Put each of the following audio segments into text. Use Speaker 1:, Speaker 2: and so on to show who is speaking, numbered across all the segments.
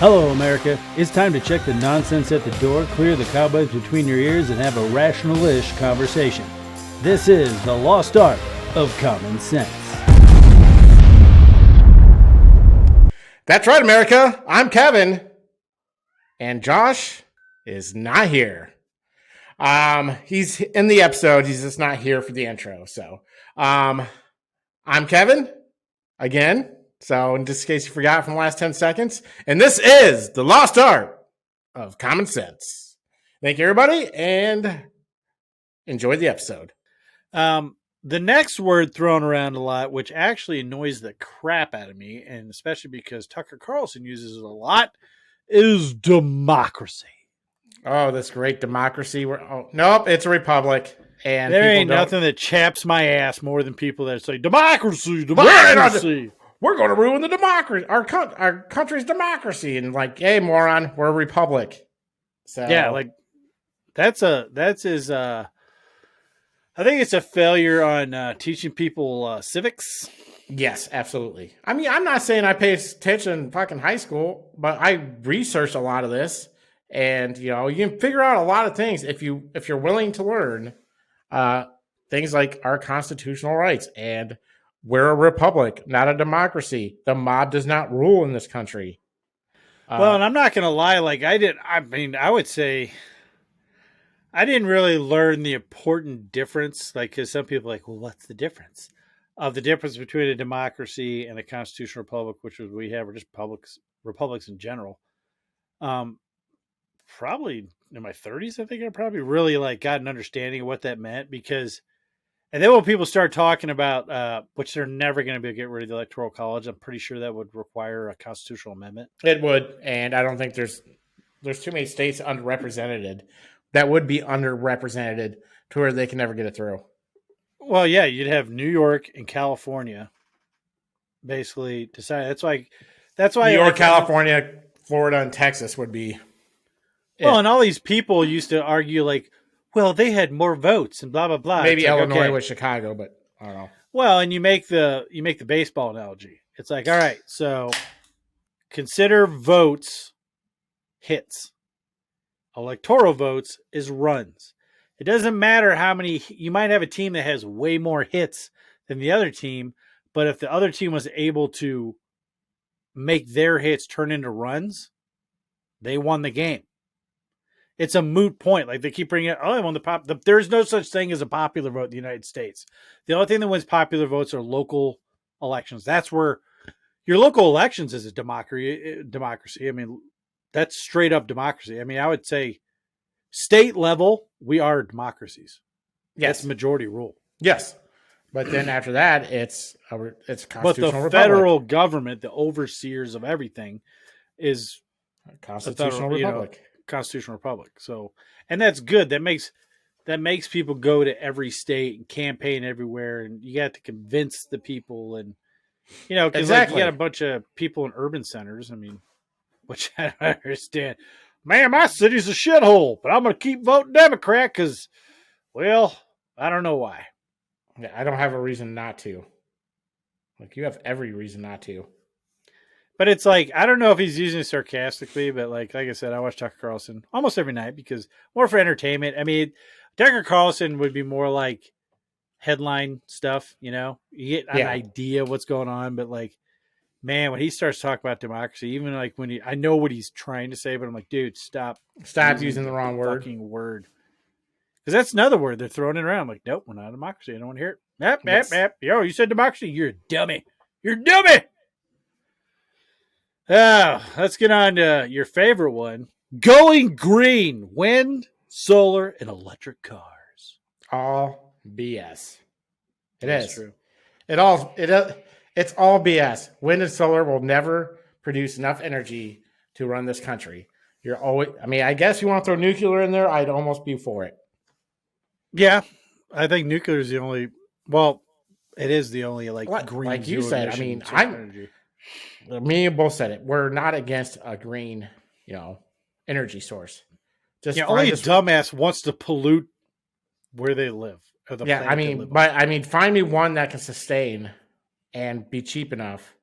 Speaker 1: Hello, America. It's time to check the nonsense at the door, clear the cobwebs between your ears, and have a rational-ish conversation. This is the lost art of common sense.
Speaker 2: That's right, America. I'm Kevin, and Josh is not here. He's in the episode. He's just not here for the intro. So, I'm Kevin again. So, in just in case you forgot from the last 10 seconds, and this is the lost art of common sense. Thank you, everybody, and enjoy the episode.
Speaker 1: The next word thrown around a lot, which actually annoys the crap out of me, and especially because Tucker Carlson uses it a lot, is democracy.
Speaker 2: Oh, this great democracy. Nope, it's a republic. And
Speaker 1: there ain't nothing that chaps my ass more than people that say democracy.
Speaker 2: We're going to ruin the democracy, our country's democracy, and like, hey, moron, we're a republic. So
Speaker 1: yeah, like that's his. I think it's a failure on teaching people civics.
Speaker 2: Yes, absolutely. I mean, I'm not saying I paid attention in fucking high school, but I researched a lot of this, and you can figure out a lot of things if you're willing to learn things like our constitutional rights. And we're a republic, not a democracy. The mob does not rule in this country.
Speaker 1: Well, and I'm not going to lie. Like I would say I didn't really learn the important difference. Like, because some people are like, well, what's the difference? The difference between a democracy and a constitutional republic, which is we have, or just republics in general. Probably in my 30s, I think I probably really got an understanding of what that meant, because, and then when people start talking about, which they're never going to be able to get rid of the Electoral College, I'm pretty sure that would require a constitutional amendment.
Speaker 2: It would, and I don't think there's too many states underrepresented that would be underrepresented to where they can never get it through.
Speaker 1: Well, yeah, you'd have New York and California basically decide. That's why
Speaker 2: New York, California, Florida, and Texas would be.
Speaker 1: Well, and all these people used to argue well, they had more votes and blah blah blah.
Speaker 2: Maybe Illinois with Chicago, but I don't know.
Speaker 1: Well, and you make the baseball analogy. It's like, all right, so consider votes hits. Electoral votes is runs. It doesn't matter how many. You might have a team that has way more hits than the other team, but if the other team was able to make their hits turn into runs, they won the game. It's a moot point. Like they keep bringing it. Oh, I won there's no such thing as a popular vote in the United States. The only thing that wins popular votes are local elections. That's where your local elections is a democracy. I mean, that's straight up democracy. I mean, I would say state level, we are democracies.
Speaker 2: Yes.
Speaker 1: That's majority rule.
Speaker 2: Yes. But then after that, it's constitutional
Speaker 1: But the
Speaker 2: republic.
Speaker 1: federal government, the overseers of everything, is
Speaker 2: a constitutional republic.
Speaker 1: Constitutional republic. So, and that's good. That makes people go to every state and campaign everywhere, and you got to convince the people, and because
Speaker 2: exactly.
Speaker 1: You got a bunch of people in urban centers. I mean, which I don't understand. Man, my city's a shithole, but I'm going to keep voting Democrat because, well, I don't know why.
Speaker 2: Yeah, I don't have a reason not to. Like, you have every reason not to.
Speaker 1: But it's like, I don't know if he's using it sarcastically, but like I said, I watch Tucker Carlson almost every night because more for entertainment. I mean, Tucker Carlson would be more like headline stuff, you get an idea of what's going on, but man, when he starts talking about democracy, even when I know what he's trying to say, but I'm like, dude, stop
Speaker 2: using the wrong word.
Speaker 1: Fucking word. Because that's another word they're throwing it around. I'm like, nope, we're not a democracy. I don't want to hear it. Yep. Yo, you said democracy. You're a dummy. You're a dummy. Let's get on to your favorite one. Going green. Wind, solar, and electric cars.
Speaker 2: All BS.
Speaker 1: That's true.
Speaker 2: It's all BS. Wind and solar will never produce enough energy to run this country. I guess you want to throw nuclear in there, I'd almost be for it.
Speaker 1: Yeah. I think nuclear is the only, it is the only green.
Speaker 2: Like you said, I mean, me and both said it. We're not against a green, energy source.
Speaker 1: Only a dumbass wants to pollute where they live.
Speaker 2: Find me one that can sustain and be cheap enough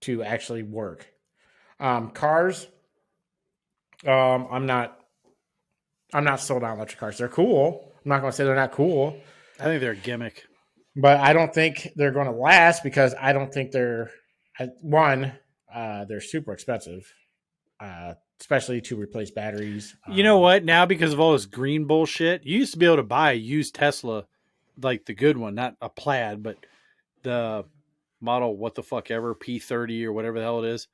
Speaker 2: to actually work. Cars, I'm not sold on electric cars. They're cool. I'm not going to say they're not cool,
Speaker 1: I think they're a gimmick.
Speaker 2: but I don't think they're going to last because I don't think one, they're super expensive, especially to replace batteries.
Speaker 1: You know what? Now, because of all this green bullshit, you used to be able to buy a used Tesla, like the good one, not a plaid, but the model what the fuck ever P30 or whatever the hell it is,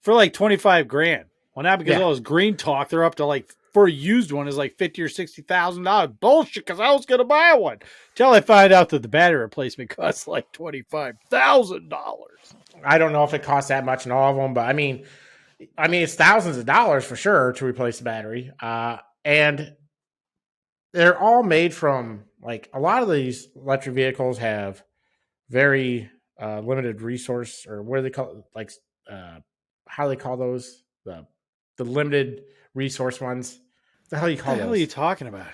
Speaker 1: for like 25 grand. Well, now because of
Speaker 2: Yeah,
Speaker 1: all this green talk, they're up to like, for a used one is like $50,000 or $60,000 bullshit. Because I was gonna buy one till I find out that the battery replacement costs like $25,000.
Speaker 2: I don't know if it costs that much in all of them, but I mean, it's thousands of dollars for sure to replace the battery. And they're all made from like a lot of these electric vehicles have very limited resource, or what do they call it? Like how do they call those? The limited resource ones. What the hell do you
Speaker 1: What
Speaker 2: call
Speaker 1: the hell are
Speaker 2: those?
Speaker 1: you talking about?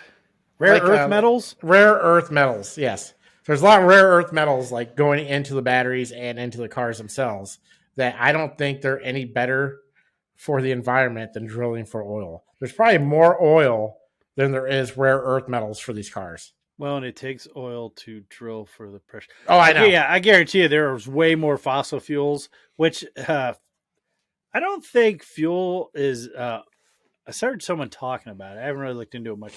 Speaker 1: Rare
Speaker 2: Like
Speaker 1: earth metals?
Speaker 2: rare earth metals. Yes, there's a lot of rare earth metals like going into the batteries and into the cars themselves that I don't think they're any better for the environment than drilling for oil. There's probably more oil than there is rare earth metals for these cars.
Speaker 1: Well, and it takes oil to drill for the pressure.
Speaker 2: Oh, I know.
Speaker 1: Yeah, I guarantee you there's way more fossil fuels, which I don't think fuel is. I heard someone talking about it. I haven't really looked into it much.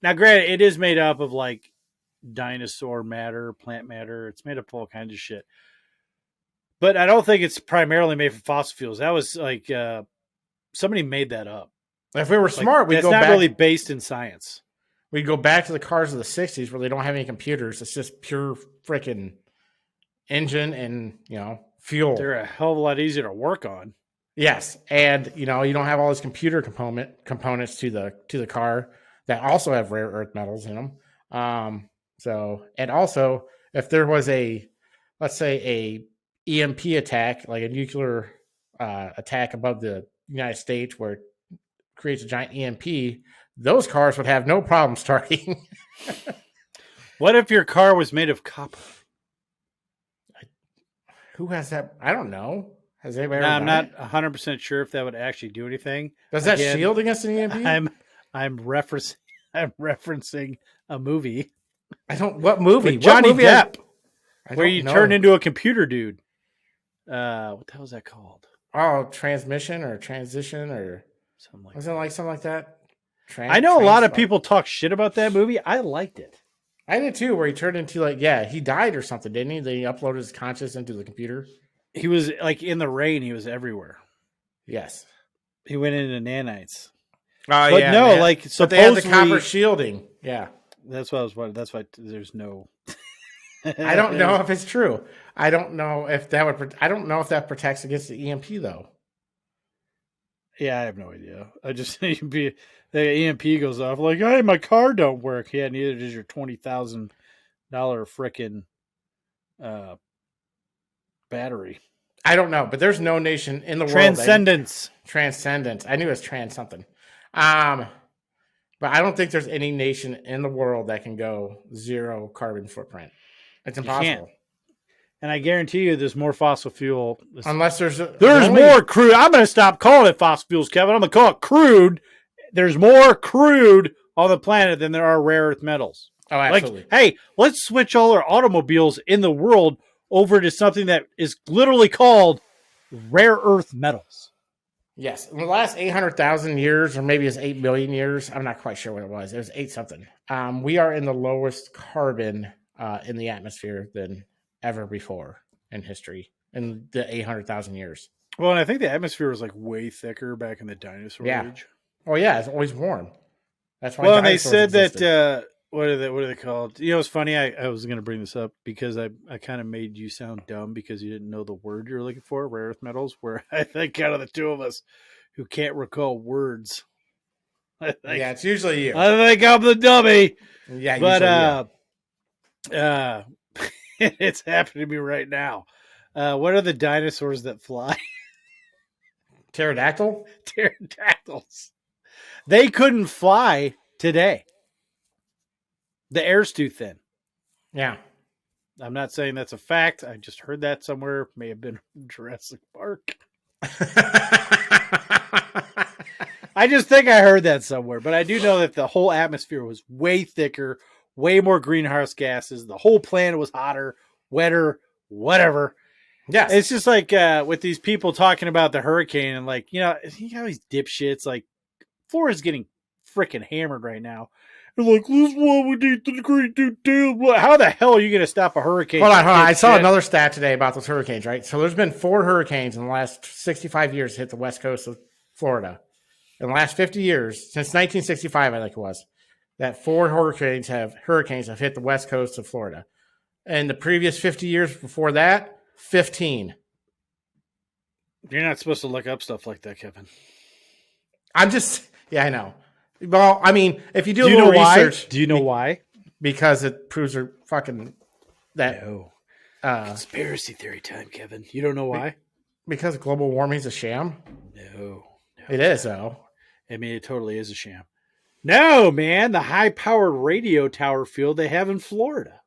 Speaker 1: Now, granted, it is made up of like dinosaur matter, plant matter. It's made up of all kinds of shit. But I don't think it's primarily made from fossil fuels. That was like somebody made that up.
Speaker 2: If we were
Speaker 1: Like,
Speaker 2: smart, we'd
Speaker 1: that's
Speaker 2: go
Speaker 1: not
Speaker 2: back.
Speaker 1: really based in science.
Speaker 2: We'd go back to the cars of the '60s where they don't have any computers. It's just pure freaking engine and fuel.
Speaker 1: They're a hell of a lot easier to work on.
Speaker 2: Yes, and you don't have all these computer components to the car that also have rare earth metals in them. And also, if there was let's say a EMP attack, like a nuclear attack above the United States, where it creates a giant EMP, those cars would have no problem starting.
Speaker 1: What if your car was made of copper?
Speaker 2: Who has that? I don't know. Has anybody?
Speaker 1: Now, I'm not 100% sure if that would actually do anything.
Speaker 2: Does that shield against an EMP?
Speaker 1: I'm referencing a movie.
Speaker 2: What movie?
Speaker 1: With Johnny
Speaker 2: what movie
Speaker 1: Depp, where you
Speaker 2: know.
Speaker 1: turn into a computer dude. What the hell is that called?
Speaker 2: Oh, transmission or transition or
Speaker 1: Something like
Speaker 2: was it like something like that?
Speaker 1: I know a lot of people talk shit about that movie. I liked it.
Speaker 2: I did too, where he turned into he died or something, didn't he? Then he uploaded his conscious into the computer.
Speaker 1: He was like in the rain. He was everywhere.
Speaker 2: Yes.
Speaker 1: He went into nanites.
Speaker 2: Oh,
Speaker 1: but no, man. Like supposedly,
Speaker 2: but they have the copper shielding. Yeah.
Speaker 1: That's what I was wondering. That's why there's no.
Speaker 2: I don't know if it's true. I don't know if that would. I don't know if that protects against the EMP though.
Speaker 1: Yeah, I have no idea. I just the EMP goes off like, hey, my car don't work. Yeah, neither does your $20,000 frickin' battery.
Speaker 2: I don't know, but there's no nation in the world. Transcendence. I knew it was trans something. But I don't think there's any nation in the world that can go zero carbon footprint. It's impossible.
Speaker 1: And I guarantee you there's more fossil fuel.
Speaker 2: Unless there's
Speaker 1: more crude. I'm going to stop calling it fossil fuels, Kevin. I'm going to call it crude. There's more crude on the planet than there are rare earth metals.
Speaker 2: Oh, absolutely.
Speaker 1: Like, hey, let's switch all our automobiles in the world over to something that is literally called rare earth metals.
Speaker 2: Yes. In the last 800,000 years, or maybe it's 8 billion years, I'm not quite sure what it was. It was 8 something. We are in the lowest carbon in the atmosphere than ever before in history in the 800,000 years.
Speaker 1: Well, and I think the atmosphere was like way thicker back in the dinosaur age.
Speaker 2: Oh, yeah. It's always warm. That's why.
Speaker 1: Well, and they said that, what are they called? You know, it's funny. I was going to bring this up because I kind of made you sound dumb because you didn't know the word you're looking for, rare earth metals, where I think out of the two of us who can't recall words.
Speaker 2: Yeah, it's usually you.
Speaker 1: I think I'm the dummy.
Speaker 2: Yeah,
Speaker 1: but it's happening to me right now. What are the dinosaurs that fly?
Speaker 2: Pterodactyl?
Speaker 1: Pterodactyls. They couldn't fly today. The air's too thin.
Speaker 2: Yeah.
Speaker 1: I'm not saying that's a fact. I just heard that somewhere. May have been Jurassic Park. I just think I heard that somewhere, but I do know that the whole atmosphere was way thicker, way more greenhouse gases. The whole planet was hotter, wetter, whatever.
Speaker 2: Yes.
Speaker 1: It's just like with these people talking about the hurricane and like, you know these dipshits, like Florida's getting freaking hammered right now. They're like, this is what we need to agree to do. How the hell are you going to stop a hurricane?
Speaker 2: Hold on. I saw another stat today about those hurricanes, right? So there's been 4 hurricanes in the last 65 years hit the west coast of Florida. In the last 50 years, since 1965, I think it was, that 4 hurricanes have hit the west coast of Florida. And the previous 50 years before that, 15.
Speaker 1: You're not supposed to look up stuff like that, Kevin.
Speaker 2: I'm just, I know. Well, I mean, if you do a
Speaker 1: little
Speaker 2: research.
Speaker 1: Do you know why?
Speaker 2: Because it proves they're fucking that.
Speaker 1: No. Conspiracy theory time, Kevin. You don't know why?
Speaker 2: Because global warming is a sham?
Speaker 1: No.
Speaker 2: It is, though.
Speaker 1: I mean, it totally is a sham. No, man. The high-powered radio tower field they have in Florida.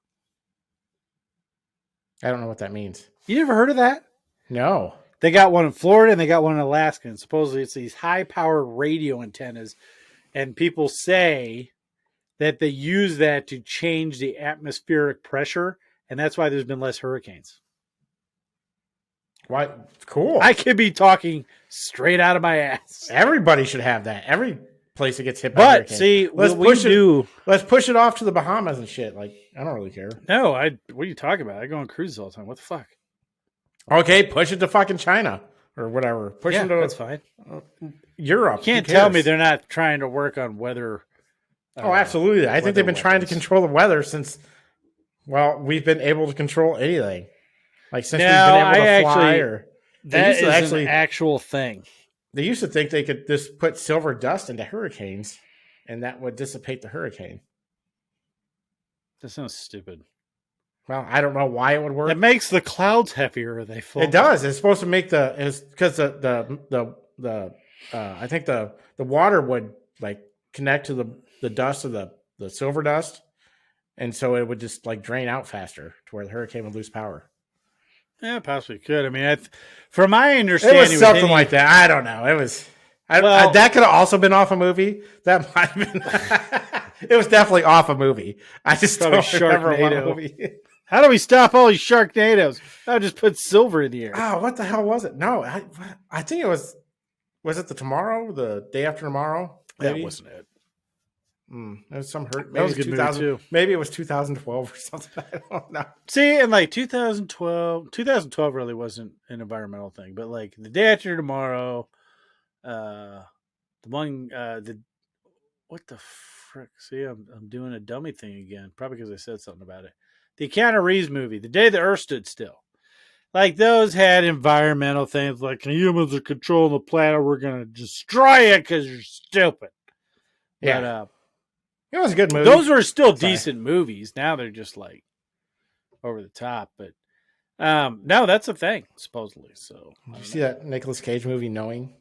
Speaker 2: I don't know what that means.
Speaker 1: You never heard of that?
Speaker 2: No.
Speaker 1: They got one in Florida and they got one in Alaska. And supposedly it's these high-powered radio antennas. And people say that they use that to change the atmospheric pressure. And that's why there's been less hurricanes.
Speaker 2: What? Cool.
Speaker 1: I could be talking straight out of my ass.
Speaker 2: Everybody should have that. Every place that gets hit by a hurricane.
Speaker 1: But see,
Speaker 2: let's push it off to the Bahamas and shit. Like, I don't really care.
Speaker 1: No, what are you talking about? I go on cruises all the time. What the fuck?
Speaker 2: Okay, push it to fucking China or whatever. Push it to
Speaker 1: that's fine.
Speaker 2: Europe.
Speaker 1: You can't tell me they're not trying to work on weather.
Speaker 2: Oh, absolutely. I think they've been trying to control the weather since, well, we've been able to control anything. Like since we've been able to fly.
Speaker 1: That is an actual thing.
Speaker 2: They used to think they could just put silver dust into hurricanes and that would dissipate the hurricane.
Speaker 1: That sounds stupid.
Speaker 2: Well, I don't know why it would work.
Speaker 1: It makes the clouds heavier. They fall.
Speaker 2: It does. It's supposed to make because I think the water would like connect to the dust of the silver dust, and so it would just like drain out faster to where the hurricane would lose power.
Speaker 1: Yeah, possibly could. I mean, from my understanding,
Speaker 2: it was something like that. I don't know. It was. That could have also been off a movie. That might have been. It was definitely off a movie. I just don't remember what movie.
Speaker 1: How do we stop all these Sharknadoes? I'll just put silver in the air.
Speaker 2: Oh, what the hell was it? No, I think it was. Was it the day after tomorrow?
Speaker 1: Maybe? That wasn't it.
Speaker 2: It was some hurt.
Speaker 1: That was a good movie too.
Speaker 2: Maybe it was 2012 or something. I don't know.
Speaker 1: See, in like 2012 really wasn't an environmental thing, but like the day after tomorrow, what the frick? See, I'm doing a dummy thing again, probably because I said something about it. The Keanu Reeves movie, The Day the Earth Stood Still. Like those had environmental things like humans are controlling the planet. We're going to destroy it because you're stupid.
Speaker 2: Yeah.
Speaker 1: But,
Speaker 2: it was a good movie.
Speaker 1: Those were still decent movies. Now they're just like over the top. But no, that's a thing, supposedly. So
Speaker 2: did you see that Nicolas Cage movie, Knowing?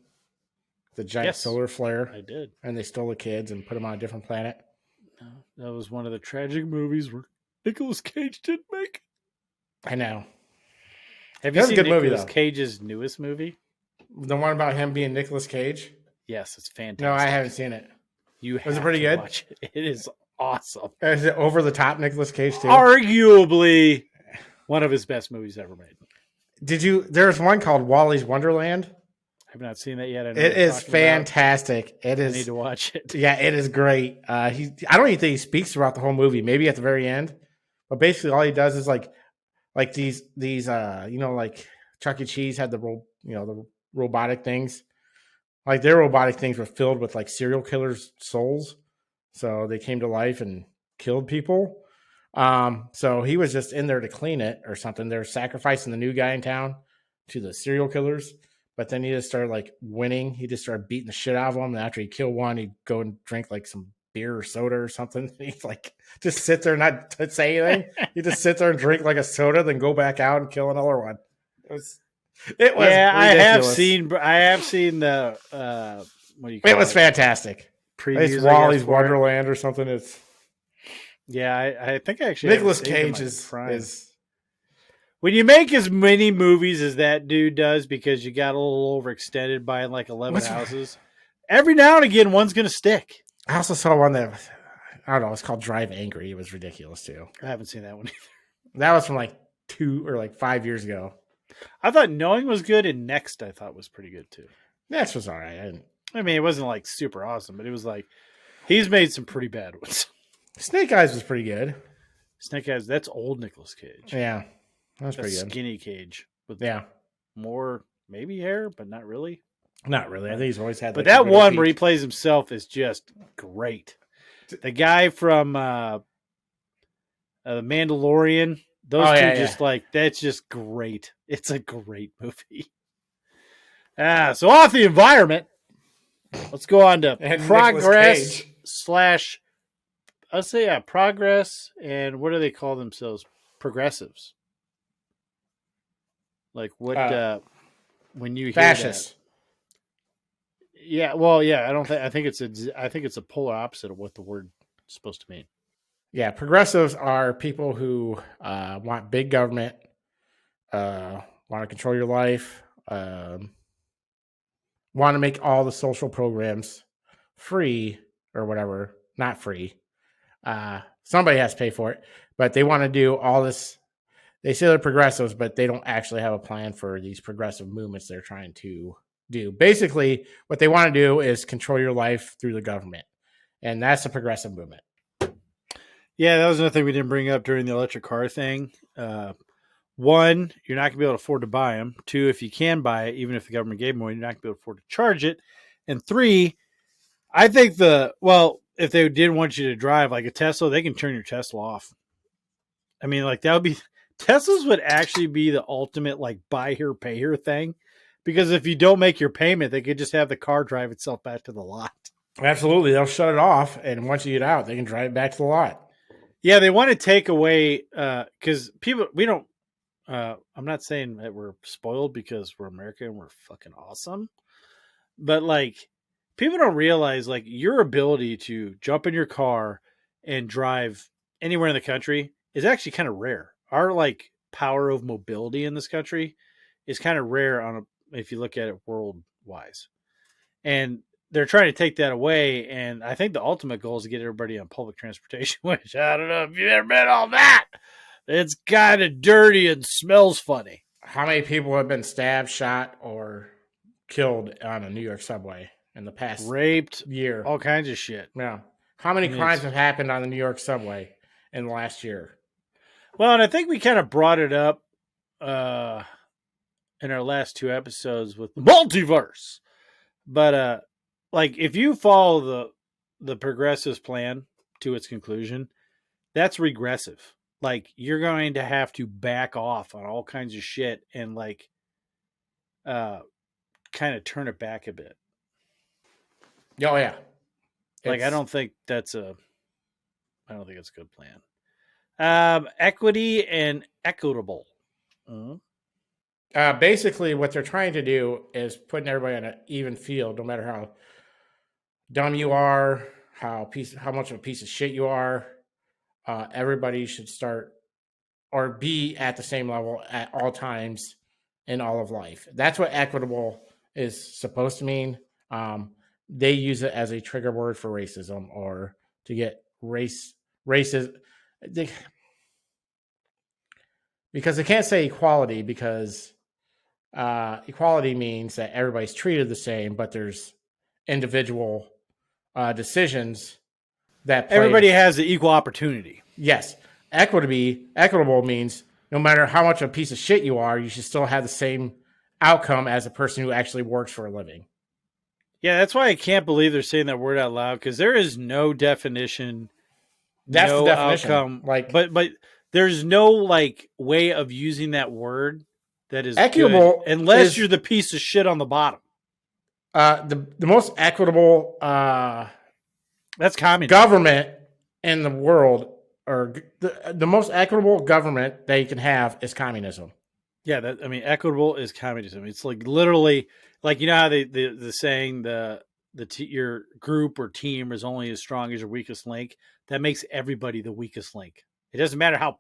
Speaker 2: The giant solar flare.
Speaker 1: I did.
Speaker 2: And they stole the kids and put them on a different planet.
Speaker 1: No, that was one of the tragic movies where Nicolas Cage didn't make.
Speaker 2: I know.
Speaker 1: Have you seen Nicolas Cage's newest movie?
Speaker 2: The one about him being Nicolas Cage?
Speaker 1: Yes, it's fantastic.
Speaker 2: No, I haven't seen it.
Speaker 1: Was it pretty good? Watch it. It is awesome.
Speaker 2: Is it over the top Nicolas Cage too?
Speaker 1: Arguably one of his best movies ever made.
Speaker 2: There's one called Wally's Wonderland.
Speaker 1: I have not seen that yet.
Speaker 2: It is fantastic.
Speaker 1: I need to watch it.
Speaker 2: Yeah, it is great. I don't even think he speaks throughout the whole movie. Maybe at the very end, but basically all he does is like these like Chuck E. Cheese had the robotic things. Like their robotic things were filled with like serial killers' souls, so they came to life and killed people. So he was just in there to clean it or something. They're sacrificing the new guy in town to the serial killers. But then he just started like winning. He just started beating the shit out of them. And after he killed one, he'd go and drink like some beer or soda or something. He'd like just sit there and not say anything. He'd just sit there and drink like a soda, then go back out and kill another one. It was
Speaker 1: yeah,
Speaker 2: ridiculous.
Speaker 1: I have seen the what do you call it?
Speaker 2: It was fantastic. It's Wally's Wonderland or something. It's
Speaker 1: I think I actually
Speaker 2: Nicolas Cage is
Speaker 1: when you make as many movies as that dude does, because you got a little overextended by like 11 houses. Every now and again, one's going to stick.
Speaker 2: I also saw one that, I don't know, it's called Drive Angry. It was ridiculous too.
Speaker 1: I haven't seen that one either.
Speaker 2: That was from like 2 or like 5 years ago.
Speaker 1: I thought Knowing was good, and Next I thought was pretty good too.
Speaker 2: Next was all right.
Speaker 1: I mean, it wasn't like super awesome, but it was like he's made some pretty bad ones.
Speaker 2: Snake Eyes was pretty good.
Speaker 1: Snake Eyes, that's old Nicolas Cage.
Speaker 2: Yeah, that was
Speaker 1: That's
Speaker 2: pretty good.
Speaker 1: Skinny Cage with
Speaker 2: Yeah,
Speaker 1: more maybe hair, but not really.
Speaker 2: not really. I think he's always had.
Speaker 1: But
Speaker 2: like,
Speaker 1: that
Speaker 2: a little
Speaker 1: one
Speaker 2: peak.
Speaker 1: where he plays himself is just great. The guy from The Mandalorian, those two just like that's just great. It's a great movie. So off the environment, let's go on to
Speaker 2: And
Speaker 1: progress slash. I'll say progress and what do they call themselves? Progressives. Like what? When you hear
Speaker 2: fascist.
Speaker 1: that. Yeah, well, yeah. I think it's a polar opposite of what the word is supposed to mean.
Speaker 2: Yeah, progressives are people who want big government, want to control your life, want to make all the social programs free or whatever, not free. Somebody has to pay for it, but they want to do all this. They say they're progressives, but they don't actually have a plan for these progressive movements they're trying to do. Basically, what they want to do is control your life through the government, and that's a progressive movement.
Speaker 1: Yeah, that was another thing we didn't bring up during the electric car thing. One, you're not going to be able to afford to buy them. Two, if you can buy it, even if the government gave them away, you're not going to be able to afford to charge it. And three, I think if they did want you to drive like a Tesla, they can turn your Tesla off. I mean, like that would be Teslas would actually be the ultimate like buy here, pay here thing. Because if you don't make your payment, they could just have the car drive itself back to the lot.
Speaker 2: Absolutely. They'll shut it off, and once you get out, they can drive it back to the lot.
Speaker 1: Yeah, they want to take away because we don't. I'm not saying that we're spoiled because we're American and we're fucking awesome, but like people don't realize like your ability to jump in your car and drive anywhere in the country is actually kind of rare. Our like power of mobility in this country is kind of rare if you look at it world wise, and they're trying to take that away. And I think the ultimate goal is to get everybody on public transportation, which I don't know if you've ever been on that. It's kind of dirty and smells funny.
Speaker 2: How many people have been stabbed, shot, or killed on a New York subway in the past
Speaker 1: raped
Speaker 2: year?
Speaker 1: All kinds of shit.
Speaker 2: Yeah. How many crimes have happened on the New York subway in the last year?
Speaker 1: Well, and I think we kind of brought it up in our last two episodes with the multiverse. But like if you follow the progressive plan to its conclusion, that's regressive. Like you're going to have to back off on all kinds of shit and like kind of turn it back a bit.
Speaker 2: Oh yeah.
Speaker 1: Like I don't think that's a good plan. Equity and equitable. Mm-hmm.
Speaker 2: Basically, what they're trying to do is putting everybody on an even field, no matter how dumb you are, how much of a piece of shit you are. Everybody should start or be at the same level at all times in all of life. That's what equitable is supposed to mean. They use it as a trigger word for racism or to get racism. Because they can't say equality because equality means that everybody's treated the same, but there's individual decisions that
Speaker 1: everybody has the equal opportunity.
Speaker 2: Yes. Equitable means no matter how much of a piece of shit you are, you should still have the same outcome as a person who actually works for a living.
Speaker 1: Yeah, that's why I can't believe they're saying that word out loud because there is no definition.
Speaker 2: That's
Speaker 1: no
Speaker 2: the definition.
Speaker 1: Outcome,
Speaker 2: like,
Speaker 1: but there's no like way of using that word that is
Speaker 2: equitable
Speaker 1: good unless you're the piece of shit on the bottom.
Speaker 2: The most equitable
Speaker 1: that's communism.
Speaker 2: Government in the world, or the most equitable government they can have is communism.
Speaker 1: Yeah, equitable is communism. It's like literally, like you know how the saying your group or team is only as strong as your weakest link. That makes everybody the weakest link. It doesn't matter how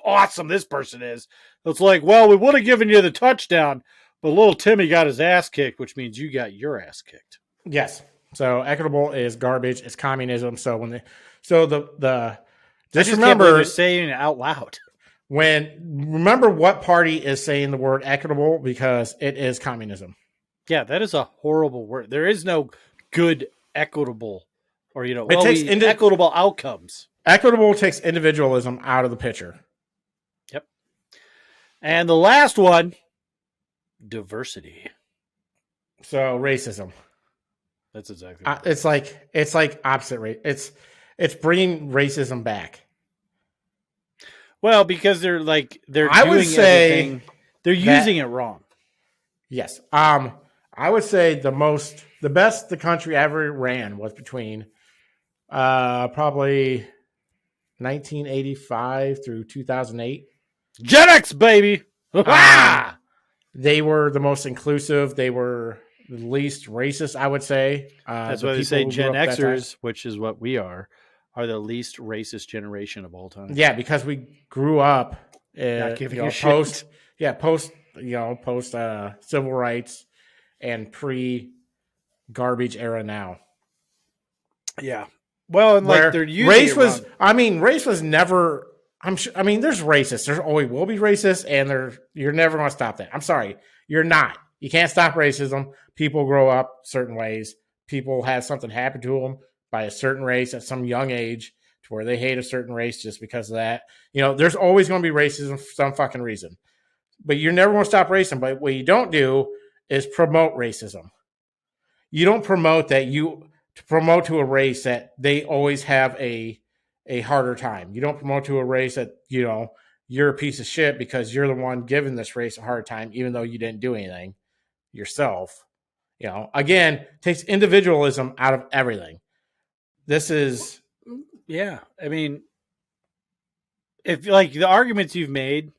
Speaker 1: awesome this person is. It's like, well, we would have given you the touchdown, but little Timmy got his ass kicked, which means you got your ass kicked.
Speaker 2: Yes. So equitable is garbage. It's communism. So when the
Speaker 1: I
Speaker 2: just
Speaker 1: just can't believe they're
Speaker 2: remember
Speaker 1: saying it out loud.
Speaker 2: remember what party is saying the word equitable, because it is communism.
Speaker 1: Yeah, that is a horrible word. There is no good equitable or
Speaker 2: It takes
Speaker 1: equitable outcomes.
Speaker 2: equitable takes individualism out of the picture.
Speaker 1: Yep. And the last one, diversity.
Speaker 2: So racism.
Speaker 1: That's exactly what
Speaker 2: It's like opposite rate. It's bringing racism back.
Speaker 1: Well, because they're
Speaker 2: I would
Speaker 1: doing
Speaker 2: say
Speaker 1: everything. They're using it
Speaker 2: that
Speaker 1: wrong.
Speaker 2: yes. I would say the best the country ever ran was between probably 1985 through 2008.
Speaker 1: Gen X, baby.
Speaker 2: Um,
Speaker 1: Ha!
Speaker 2: they were the most inclusive. They were the least racist, I would say.
Speaker 1: That's
Speaker 2: The
Speaker 1: why they say
Speaker 2: people who grew
Speaker 1: Gen
Speaker 2: up at that time.
Speaker 1: Xers, which is what we are the least racist generation of all time.
Speaker 2: Yeah, because we grew up,
Speaker 1: Not giving a
Speaker 2: post,
Speaker 1: shit.
Speaker 2: post civil rights and pre garbage era now.
Speaker 1: Yeah. Well, and like they're
Speaker 2: Where
Speaker 1: using it wrong.
Speaker 2: race was never. I'm sure. I mean, there's racist. There's always will be racist, and you're never going to stop that. I'm sorry, you're not. You can't stop racism. People grow up certain ways. People have something happen to them by a certain race at some young age to where they hate a certain race just because of that. There's always going to be racism for some fucking reason. But you're never going to stop racism. But what you don't do is promote racism. You don't promote that to promote to a race that they always have a harder time. You don't promote to a race that, you're a piece of shit because you're the one giving this race a hard time, even though you didn't do anything yourself. Again, takes individualism out of everything. This is,
Speaker 1: Yeah. I mean, if like the arguments you've made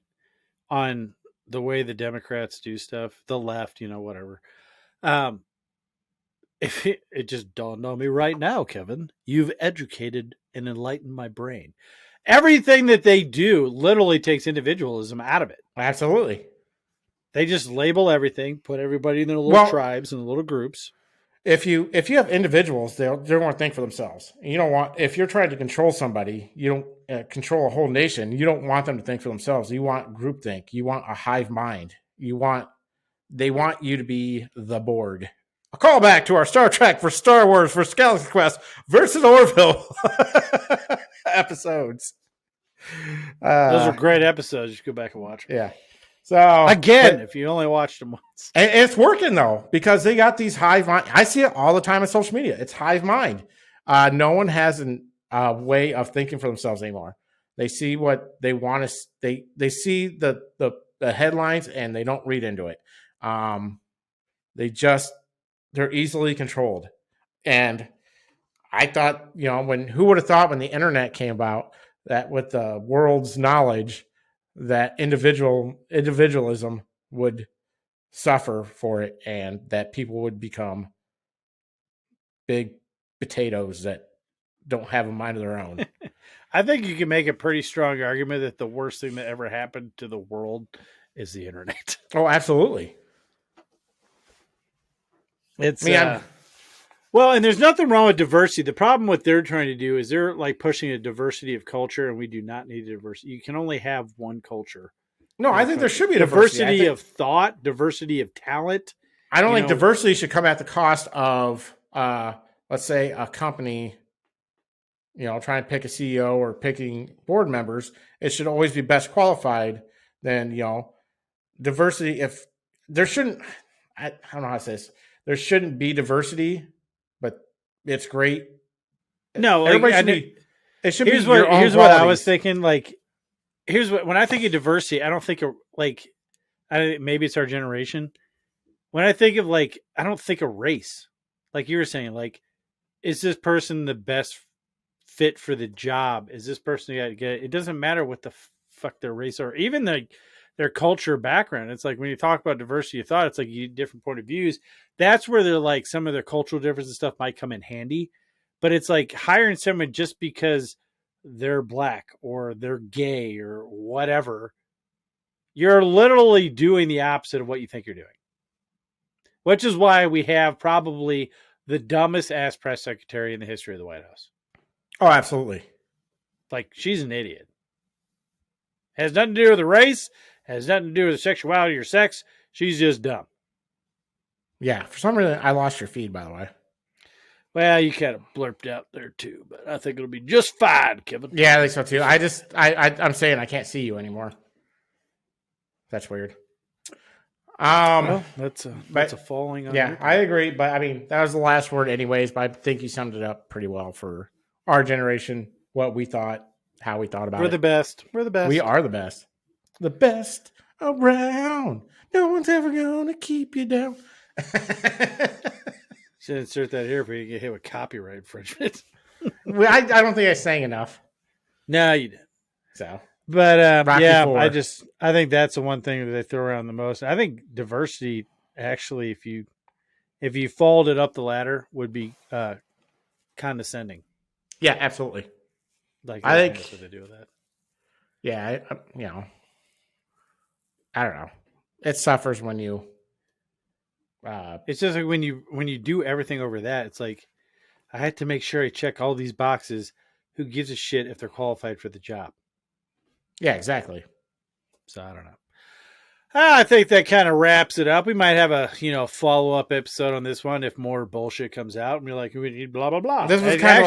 Speaker 1: on the way the Democrats do stuff, the left, whatever. If it just dawned on me right now, Kevin, you've educated and enlightened my brain. Everything that they do literally takes individualism out of it.
Speaker 2: absolutely.
Speaker 1: They just label everything, put everybody in their little
Speaker 2: Well,
Speaker 1: tribes and little groups.
Speaker 2: if you have individuals, they're going to think for themselves. And you don't want, if you're trying to control somebody, you don't control a whole nation. You don't want them to think for themselves. You want groupthink. You want a hive mind. They want you to be the board. A callback to our Star Trek for Star Wars for Galaxy Quest versus Orville episodes.
Speaker 1: Those are great episodes. You should go back and watch them.
Speaker 2: Yeah. So
Speaker 1: again, if you only watched them once,
Speaker 2: and it's working though, because they got these hive mind. I see it all the time on social media. It's hive mind. No one has a way of thinking for themselves anymore. They see what they want to. They see the headlines and they don't read into it. They're easily controlled. And I thought, who would have thought when the internet came about that with the world's knowledge that individualism would suffer for it and that people would become big potatoes that don't have a mind of their own.
Speaker 1: I think you can make a pretty strong argument that the worst thing that ever happened to the world is the internet.
Speaker 2: Oh, absolutely.
Speaker 1: It's well, and there's nothing wrong with diversity. The problem what they're trying to do is they're like pushing a diversity of culture, and we do not need diversity. You can only have one culture.
Speaker 2: No, I think there should be
Speaker 1: diversity of thought, diversity of talent.
Speaker 2: I don't think diversity should come at the cost of, let's say, a company, trying to pick a CEO or picking board members. It should always be best qualified. Then, diversity. If there shouldn't, I don't know how to say this. There shouldn't be diversity, but it's great.
Speaker 1: No,
Speaker 2: everybody should be. It should
Speaker 1: here's
Speaker 2: be your own
Speaker 1: here's
Speaker 2: qualities.
Speaker 1: What I was thinking. Like, here's what when I think of diversity, I don't think of like. Maybe it's our generation. When I think of like, I don't think of race. Like you were saying, like, is this person the best fit for the job? Is this person it doesn't matter what the fuck their race or even their culture background. It's like when you talk about diversity of thought, it's like you different point of views. That's where they're like some of their cultural differences and stuff might come in handy. But it's like hiring someone just because they're black or they're gay or whatever. You're literally doing the opposite of what you think you're doing. Which is why we have probably the dumbest ass press secretary in the history of the White House.
Speaker 2: Oh, absolutely.
Speaker 1: Like, she's an idiot. Has nothing to do with the race. Has nothing to do with sexuality or sex. She's just dumb.
Speaker 2: Yeah, for some reason, I lost your feed, by the way.
Speaker 1: Well, you kind of blurped out there too, but I think it'll be just fine, Kevin.
Speaker 2: Yeah, I think so too. I'm saying I can't see you anymore. That's weird.
Speaker 1: Well, that's a falling on.
Speaker 2: Yeah, I agree. But I mean, that was the last word, anyways. But I think you summed it up pretty well for our generation. What we thought, how we thought about it.
Speaker 1: We're the best. We're the best.
Speaker 2: We are the best. The best around. No one's ever gonna keep you down.
Speaker 1: Should insert that here if we get hit with copyright infringement.
Speaker 2: I don't think I sang enough.
Speaker 1: No, you didn't.
Speaker 2: So,
Speaker 1: but yeah,
Speaker 2: 4.
Speaker 1: I think that's the one thing that they throw around the most. I think diversity, actually, if you folded up the ladder, would be condescending.
Speaker 2: Yeah, absolutely.
Speaker 1: Like,
Speaker 2: I think
Speaker 1: that's what they do with that.
Speaker 2: Yeah, I don't know. It suffers when you.
Speaker 1: It's just like when you do everything over that, it's like I had to make sure I check all these boxes. Who gives a shit if they're qualified for the job?
Speaker 2: Yeah, exactly.
Speaker 1: So I don't know. I think that kind of wraps it up. We might have a follow up episode on this one if more bullshit comes out and we're like, we need blah blah blah.
Speaker 2: This was kind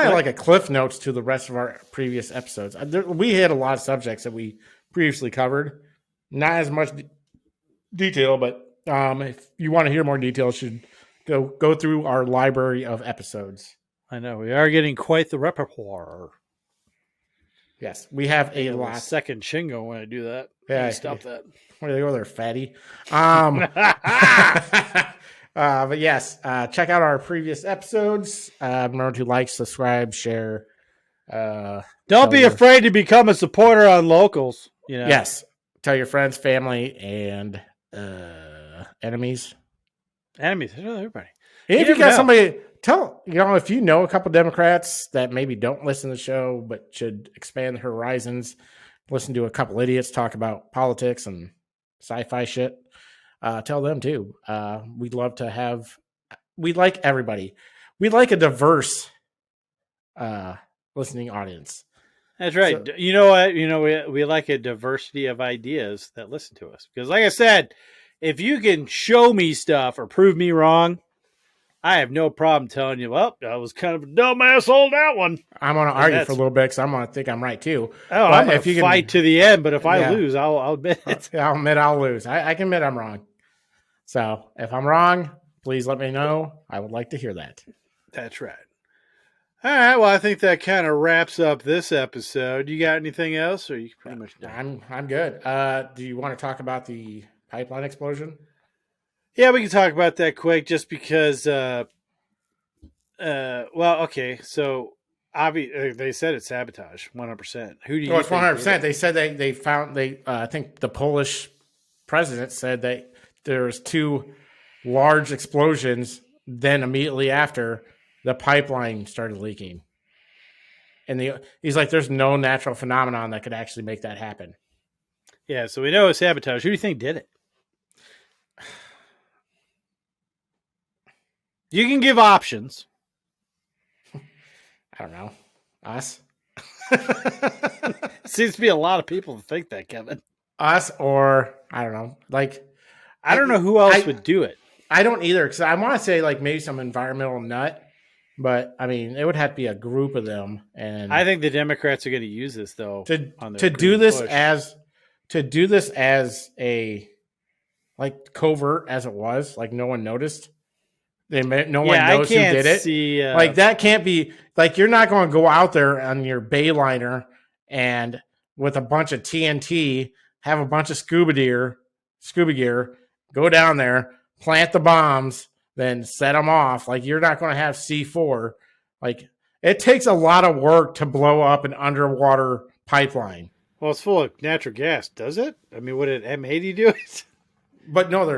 Speaker 2: of like a cliff notes to the rest of our previous episodes. We had a lot of subjects that we previously covered, not as much detail, but if you want to hear more details, you should go through our library of episodes.
Speaker 1: I know we are getting quite the repertoire.
Speaker 2: Yes, we have a lot.
Speaker 1: Second chingo when I do that.
Speaker 2: Yeah,
Speaker 1: stop that.
Speaker 2: Where they go there, fatty. But yes, check out our previous episodes. Remember to like, subscribe, share.
Speaker 1: Don't be afraid to become a supporter on Locals.
Speaker 2: Yes, tell your friends, family, and enemies.
Speaker 1: Enemies, everybody.
Speaker 2: And if you got somebody, if you know a couple Democrats that maybe don't listen to the show but should expand their horizons, listen to a couple idiots talk about politics and sci-fi shit, tell them too. We'd love to have. We like everybody. We like a diverse listening audience.
Speaker 1: That's right. So, you know what? We like a diversity of ideas that listen to us. Because like I said, if you can show me stuff or prove me wrong, I have no problem telling you, well, I was kind of a dumbass on that one.
Speaker 2: I'm going to argue for a little bit because I'm going to think I'm right too.
Speaker 1: Oh, I'm going to fight to the end, but if I lose, I'll admit it.
Speaker 2: I'll admit I'll lose. I can admit I'm wrong. So if I'm wrong, please let me know. I would like to hear that.
Speaker 1: That's right. All right. Well, I think that kind of wraps up this episode. You got anything else, or are you pretty much done?
Speaker 2: I'm good. Do you want to talk about the pipeline explosion?
Speaker 1: Yeah, we can talk about that quick, just because. Well, okay. So, they said it's sabotage, 100%. Who do you?
Speaker 2: Oh, it's 100%. They said they found. I think the Polish president said that there's 2 large explosions. Then immediately after, the pipeline started leaking, and he's like, "There's no natural phenomenon that could actually make that happen."
Speaker 1: Yeah, so we know it's sabotage. Who do you think did it? You can give options.
Speaker 2: I don't know. Us?
Speaker 1: Seems to be a lot of people that think that, Kevin.
Speaker 2: Us, or I don't know. Like,
Speaker 1: I don't know who else would do it.
Speaker 2: I don't either, because I want to say like maybe some environmental nut, but I mean it would have to be a group of them. And
Speaker 1: I think the Democrats are going to use this though
Speaker 2: to do this as a like covert as it was, like no one noticed. No one knows who did it. Like that can't be like you're not going to go out there on your Bayliner and with a bunch of TNT, have a bunch of scuba gear, go down there, plant the bombs, then set them off. Like you're not going to have C4. Like it takes a lot of work to blow up an underwater pipeline.
Speaker 1: Well, it's full of natural gas, does it? I mean, would an M80 do it?
Speaker 2: But no,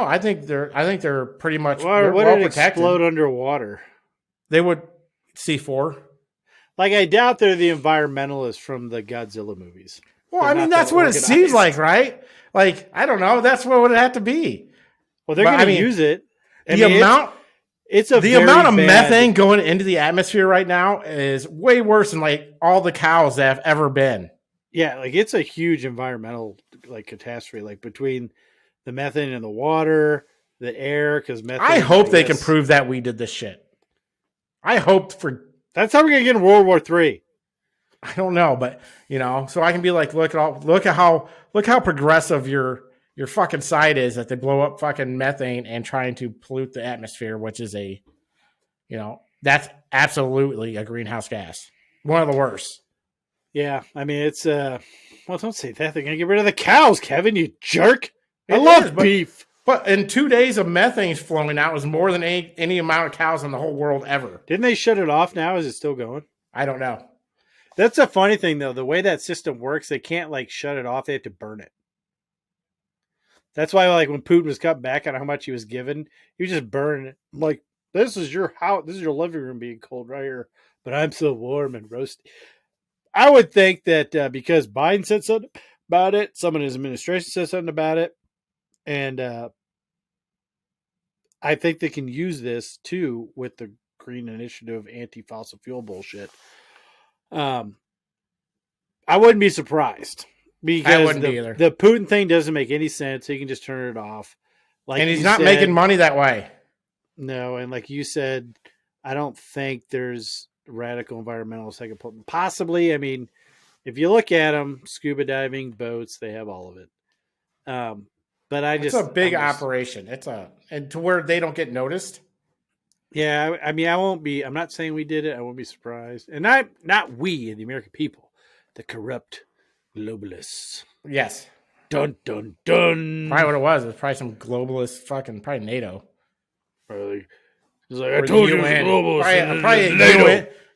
Speaker 2: I think they're pretty much
Speaker 1: well
Speaker 2: protected.
Speaker 1: Explode underwater?
Speaker 2: They would C4.
Speaker 1: Like I doubt they're the environmentalists from the Godzilla movies.
Speaker 2: Well, I mean that's what it seems like, right? Like I don't know. That's what it would have to be.
Speaker 1: Well, they're going to use it.
Speaker 2: The amount of methane going into the atmosphere right now is way worse than like all the cows that have ever been.
Speaker 1: Yeah, like it's a huge environmental like catastrophe, like between the methane in the water, the air, because methane.
Speaker 2: I hope they can prove that we did this shit. I hope for.
Speaker 1: That's how we're gonna get in World War III.
Speaker 2: I don't know, but so I can be like, look at how progressive your fucking side is that they blow up fucking methane and trying to pollute the atmosphere, which is that's absolutely a greenhouse gas, one of the worst.
Speaker 1: Yeah, I mean it's well, don't say that. They're gonna get rid of the cows, Kevin. You jerk. I love beef.
Speaker 2: But in 2 days of methane flowing out was more than any amount of cows in the whole world ever.
Speaker 1: Didn't they shut it off now? Is it still going?
Speaker 2: I don't know.
Speaker 1: That's a funny thing, though. The way that system works, they can't like shut it off. They have to burn it. That's why, like, when Putin was cutting back on how much he was given, he was just burning it. Like, this is your house. This is your living room being cold right here. But I'm so warm and roasty. I would think that because Biden said something about it, someone in his administration said something about it, and I think they can use this too with the Green Initiative anti-fossil fuel bullshit. I wouldn't be surprised because the Putin thing doesn't make any sense. He can just turn it off.
Speaker 2: And he's not making money that way.
Speaker 1: No, and like you said, I don't think there's radical environmentalists that can put possibly. I mean, if you look at them, scuba diving, boats, they have all of it. But it's
Speaker 2: a big operation. And to where they don't get noticed.
Speaker 1: Yeah, I mean, I'm not saying we did it. I won't be surprised. And not we, the American people, the corrupt globalists.
Speaker 2: Yes.
Speaker 1: Dun, dun, dun.
Speaker 2: Probably what it was. It was probably some globalist probably NATO.
Speaker 1: Probably. It's like, I told you it was
Speaker 2: globalist.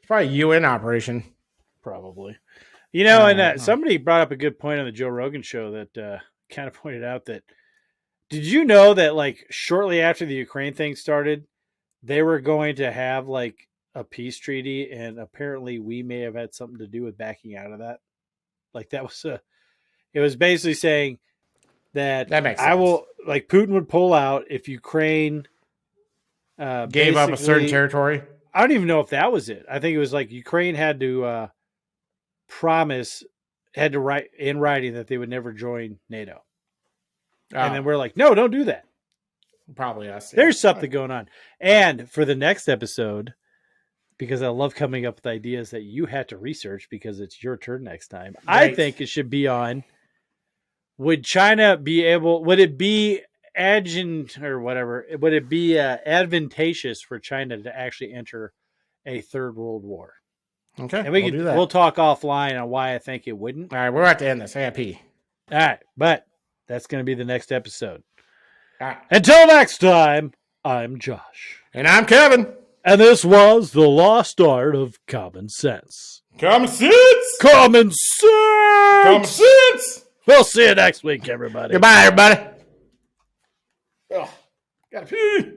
Speaker 2: Probably a UN operation.
Speaker 1: Probably. And somebody brought up a good point on the Joe Rogan show that kind of pointed out that, did you know that like shortly after the Ukraine thing started, they were going to have like a peace treaty, and apparently we may have had something to do with backing out of that. Like it was basically saying that
Speaker 2: makes sense.
Speaker 1: Putin would pull out if Ukraine
Speaker 2: gave up a certain territory.
Speaker 1: I don't even know if that was it. I think it was like Ukraine had to write in writing that they would never join NATO. Oh. And then we're like, no, don't do that.
Speaker 2: Probably us. Yeah.
Speaker 1: There's something going on. And for the next episode, because I love coming up with ideas that you had to research because it's your turn next time. Right. I think it should be on, would it be advantageous for China to actually enter a third world war?
Speaker 2: Okay.
Speaker 1: And we'll talk offline on why I think it wouldn't.
Speaker 2: All right, we're about to end this. I got pee.
Speaker 1: All right, but that's going to be the next episode. Right. Until next time, I'm Josh.
Speaker 2: And I'm Kevin.
Speaker 1: And this was The Lost Art of Common Sense.
Speaker 2: Common sense!
Speaker 1: Common sense!
Speaker 2: Common sense!
Speaker 1: We'll see you next week, everybody.
Speaker 2: Goodbye, everybody. Oh, gotta pee.